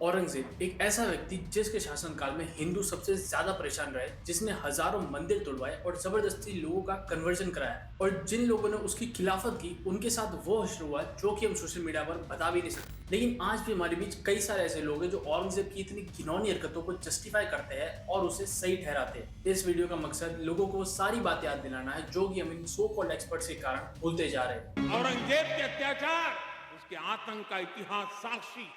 औरंगजेब एक ऐसा व्यक्ति जिसके शासनकाल में हिंदू सबसे ज्यादा परेशान रहे, जिसने हजारों मंदिर तोड़वाए और जबरदस्ती लोगों का कन्वर्जन कराया, और जिन लोगों ने उसकी खिलाफत की उनके साथ वो हश्र हुआ जो कि हम सोशल मीडिया पर बता भी नहीं सकते। लेकिन आज भी हमारे बीच कई सारे ऐसे लोग हैं जो औरंगजेब की इतनी घिनौनी हरकतों को जस्टिफाई करते हैं और उसे सही ठहराते हैं। इस वीडियो का मकसद लोगों को वो सारी बातें याद दिलाना है जो कि हम इन सो कॉल्ड एक्सपर्ट्स के कारण भूलते जा रहे हैं। औरंगजेब के अत्याचार, उसके आतंक का इतिहास साक्षी।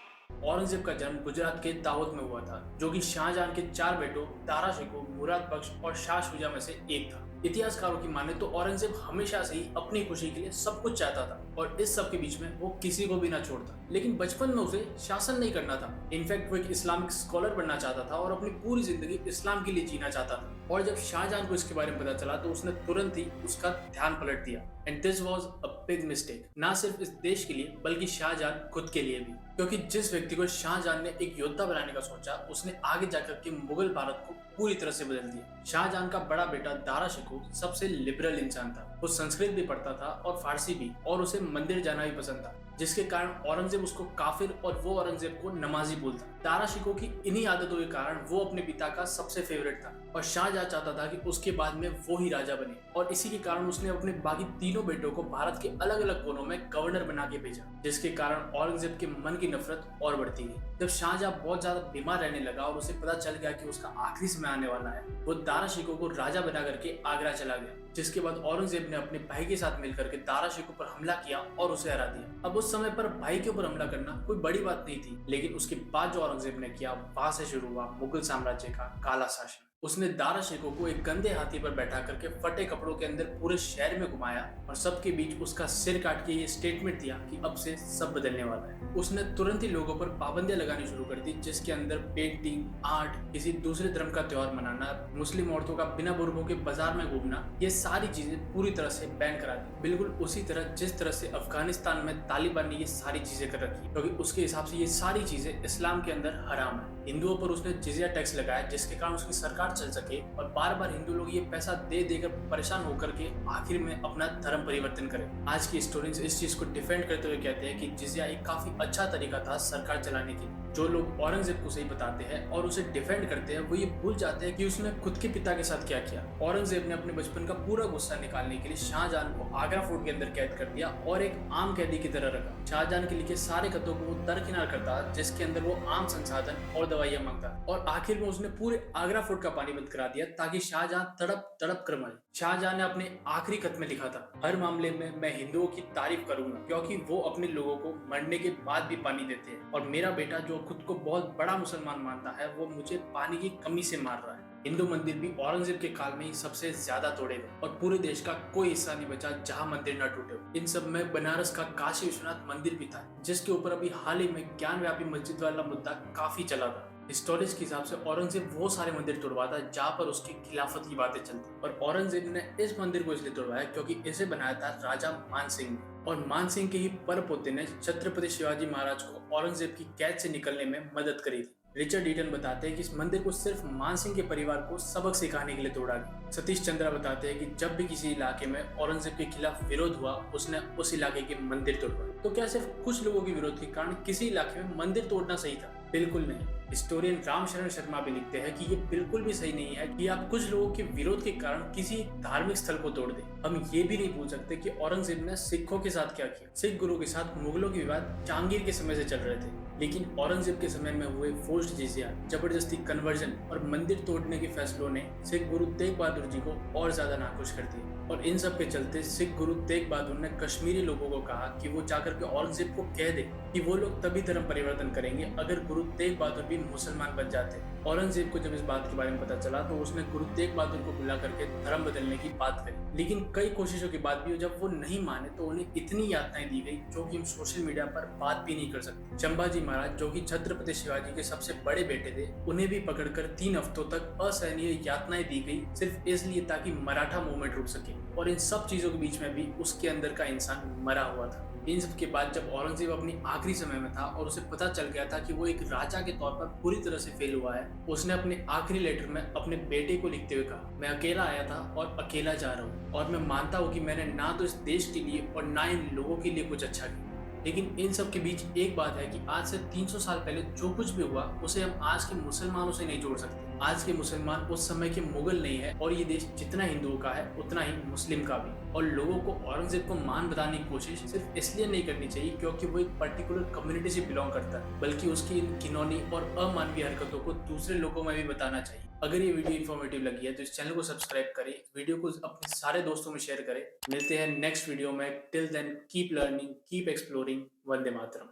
औरंगजेब का जन्म गुजरात के दाहोद में हुआ था, जो कि शाहजहां के 4 बेटों दारा शिकोह, मुराद बख्श और शाह शुजा में से एक था। इतिहासकारों की माने तो औरंगजेब हमेशा से ही अपनी खुशी के लिए सब कुछ चाहता था और इस सब के बीच में वो किसी को भी ना छोड़ता। लेकिन बचपन में उसे शासन नहीं करना था। इनफैक्ट वो एक इस्लामिक स्कॉलर बनना चाहता था और अपनी पूरी जिंदगी इस्लाम के लिए जीना चाहता था। और जब शाहजहां को इसके बारे में पता चला तो उसने तुरंत ही उसका ध्यान पलट दिया। And this was a big mistake, ना सिर्फ इस देश के लिए बल्कि शाहजहां खुद के लिए भी। क्योंकि जिस व्यक्ति को शाहजहां ने एक योद्धा बनाने का सोचा, उसने आगे जाकर के मुगल भारत को पूरी तरह से बदल दिया। शाहजहां का बड़ा बेटा दारा शिकोह सबसे लिबरल इंसान था। वो संस्कृत भी पढ़ता था और फारसी भी, और उसे मंदिर जाना भी पसंद था, जिसके कारण औरंगजेब उसको काफिर और वो औरंगजेब को नमाजी बोलता। दारा शिकोह की इन्हीं आदतों के कारण वो अपने पिता का सबसे फेवरेट था और शाहजहां चाहता था कि उसके बाद में वो ही राजा बने, और इसी के कारण उसने अपने बाकी तीनों बेटों को भारत के अलग अलग कोनों में गवर्नर बना के भेजा, जिसके कारण औरंगजेब के मन की नफरत और बढ़ती गई। जब शाहजहां बहुत ज्यादा बीमार रहने लगा और उसे पता चल गया कि उसका आखिरी समय आने वाला है, वो दारा शिकोह को राजा बना करके आगरा चला गया। जिसके बाद औरंगजेब ने अपने भाई के साथ मिलकर के दारा शिकोह पर हमला किया और उसे हरा दिया। अब उस समय पर भाई के ऊपर हमला करना कोई बड़ी बात नहीं थी, लेकिन उसके बाद जो औरंगजेब ने किया, वहां से शुरू हुआ मुगल साम्राज्य का काला शासन। उसने दारा शिकोह को एक गंदे हाथी पर बैठा करके फटे कपड़ों के अंदर पूरे शहर में घुमाया और सबके बीच उसका सिर काट के ये स्टेटमेंट दिया कि अब से सब बदलने वाला है। उसने तुरंत ही लोगों पर पाबंदियां लगानी शुरू कर दी, जिसके अंदर पेंटिंग, आर्ट, किसी दूसरे धर्म का त्योहार मनाना, मुस्लिम औरतों का बिना बुर्कों के बाजार में घूमना, ये सारी चीजें पूरी तरह से बैन करा दी। बिल्कुल उसी तरह जिस तरह से अफगानिस्तान में तालिबान ने ये सारी चीजें कर रखी, क्योंकि उसके हिसाब से ये सारी चीजें इस्लाम के अंदर हराम है। हिंदुओं पर उसने जिजिया टैक्स लगाया, जिसके कारण उसकी सरकार चल सके और बार बार हिंदू लोग ये पैसा दे देकर परेशान होकर के आखिर में अपना धर्म परिवर्तन करें। आज की स्टूडेंट्स इस चीज को डिफेंड करते हुए कहते हैं कि जिजिया एक काफी अच्छा तरीका था सरकार चलाने के लिए। जो लोग औरंगजेब को सही बताते हैं और उसे डिफेंड करते हैं, वो ये भूल जाते हैं कि उसने खुद के पिता के साथ क्या किया। औरंगजेब ने अपने बचपन का पूरा गुस्सा निकालने के लिए शाहजहां को आगरा फोर्ट के अंदर कैद कर दिया और एक आम कैदी की तरह रखा। शाहजहां के लिखे सारे खतों को वो दरकिनार करता, जिसके अंदर वो आम संसाधन और दवाइयां मांगता, और आखिर में उसने पूरे आगरा फोर्ट का पानी बंद करा दिया ताकि शाहजहां तड़प तड़प कर मरे। शाहजहां ने अपने आखिरी खत में लिखा था, हर मामले में मैं हिंदुओं की तारीफ करूंगा क्योंकि वो अपने लोगों को मरने के बाद भी पानी देते हैं, और मेरा बेटा जो खुद को बहुत बड़ा मुसलमान मानता है, वो मुझे पानी की कमी से मार रहा है। हिंदू मंदिर भी औरंगजेब के काल में ही सबसे ज्यादा तोड़े गए और पूरे देश का कोई हिस्सा नहीं बचा जहां मंदिर न टूटे। इन सब में बनारस का काशी विश्वनाथ मंदिर भी था, जिसके ऊपर अभी हाल ही में ज्ञानव्यापी मस्जिद वाला मुद्दा काफी चला था। हिस्टोरिस्ट के हिसाब से औरंगजेब वो सारे मंदिर तोड़वाता जहां पर उसकी खिलाफत की बातें चलती, और औरंगजेब ने इस मंदिर को इसलिए तोड़वाया क्योंकि इसे बनाया था राजा मान सिंह ने, और मान सिंह के ही परपोते ने छत्रपति शिवाजी महाराज को औरंगजेब की कैद से निकलने में मदद करी थी। रिचर्ड ईटन बताते हैं कि इस मंदिर को सिर्फ मान सिंह के परिवार को सबक सिखाने के लिए तोड़ा गया। सतीश चंद्रा बताते हैं कि जब भी किसी इलाके में औरंगजेब के खिलाफ विरोध हुआ, उसने उस इलाके के मंदिर तोड़वाए। तो क्या सिर्फ कुछ लोगों के विरोध के कारण किसी इलाके में मंदिर तोड़ना सही था? बिल्कुल नहीं। हिस्टोरियन रामशरण शर्मा भी लिखते हैं कि ये बिल्कुल भी सही नहीं है कि आप कुछ लोगों के विरोध के कारण किसी धार्मिक स्थल को तोड़ दें। हम ये भी नहीं भूल सकते कि औरंगजेब ने सिखों के साथ क्या किया। सिख गुरु के साथ मुगलों के विवाद जहांगीर के समय से चल रहे थे, लेकिन औरंगजेब के समय में हुए फोर्स्ड जिजिया, जबरदस्ती कन्वर्जन और मंदिर तोड़ने के फैसलों ने सिख गुरु तेग बहादुर जी को और ज्यादा नाखुश कर दिया। और इन सब के चलते सिख गुरु तेग बहादुर ने कश्मीरी लोगों को कहा कि वो जाकर के औरंगजेब को कह दे कि वो लोग तभी धर्म परिवर्तन करेंगे अगर गुरु तेग बहादुर भी मुसलमान बन जाते। औरंगजेब को जब इस बात के बारे में पता चला तो उसने गुरु तेग बहादुर को बुला करके धर्म बदलने की बात करी, लेकिन कई कोशिशों के बाद भी जब वो नहीं माने तो उन्हें इतनी यातनाएं दी गई जो कि हम सोशल मीडिया पर बात भी नहीं कर सकते। चंबाजी महाराज, जो कि छत्रपति शिवाजी के सबसे बड़े बेटे थे, उन्हें भी पकड़कर 3 हफ्तों तक असहनीय यातनाएं दी गई, सिर्फ इसलिए ताकि मराठा मूवमेंट रुक सके। और इन सब चीजों के बीच में भी उसके अंदर का इंसान मरा हुआ था। इन सब के बाद जब औरंगजेब अपनी आखिरी समय में था और उसे पता चल गया था कि वो एक राजा के तौर पर पूरी तरह से फेल हुआ है, उसने अपने आखिरी लेटर में अपने बेटे को लिखते हुए कहा, मैं अकेला आया था और अकेला जा रहा हूँ, और मैं मानता हूँ कि मैंने ना तो इस देश के लिए और ना इन लोगों के लिए कुछ अच्छा किया। लेकिन इन सब के बीच एक बात है कि आज से 300 साल पहले जो कुछ भी हुआ उसे हम आज के मुसलमानों से नहीं जोड़ सकते। आज के मुसलमान उस समय के मुगल नहीं है और ये देश जितना हिंदुओं का है उतना ही मुस्लिम का भी। और लोगों को औरंगजेब को मान बताने की कोशिश सिर्फ इसलिए नहीं करनी चाहिए क्योंकि वो एक पर्टिकुलर कम्युनिटी से बिलोंग करता है, बल्कि उसकी इन घिनौनी और अमानवीय हरकतों को दूसरे लोगों में भी बताना चाहिए। अगर ये वीडियो इन्फॉर्मेटिव लगी है तो इस चैनल को सब्सक्राइब करें, वीडियो को अपने सारे दोस्तों में शेयर करें। मिलते हैं नेक्स्ट वीडियो में। Till then keep learning, keep exploring. वंदे मातरम।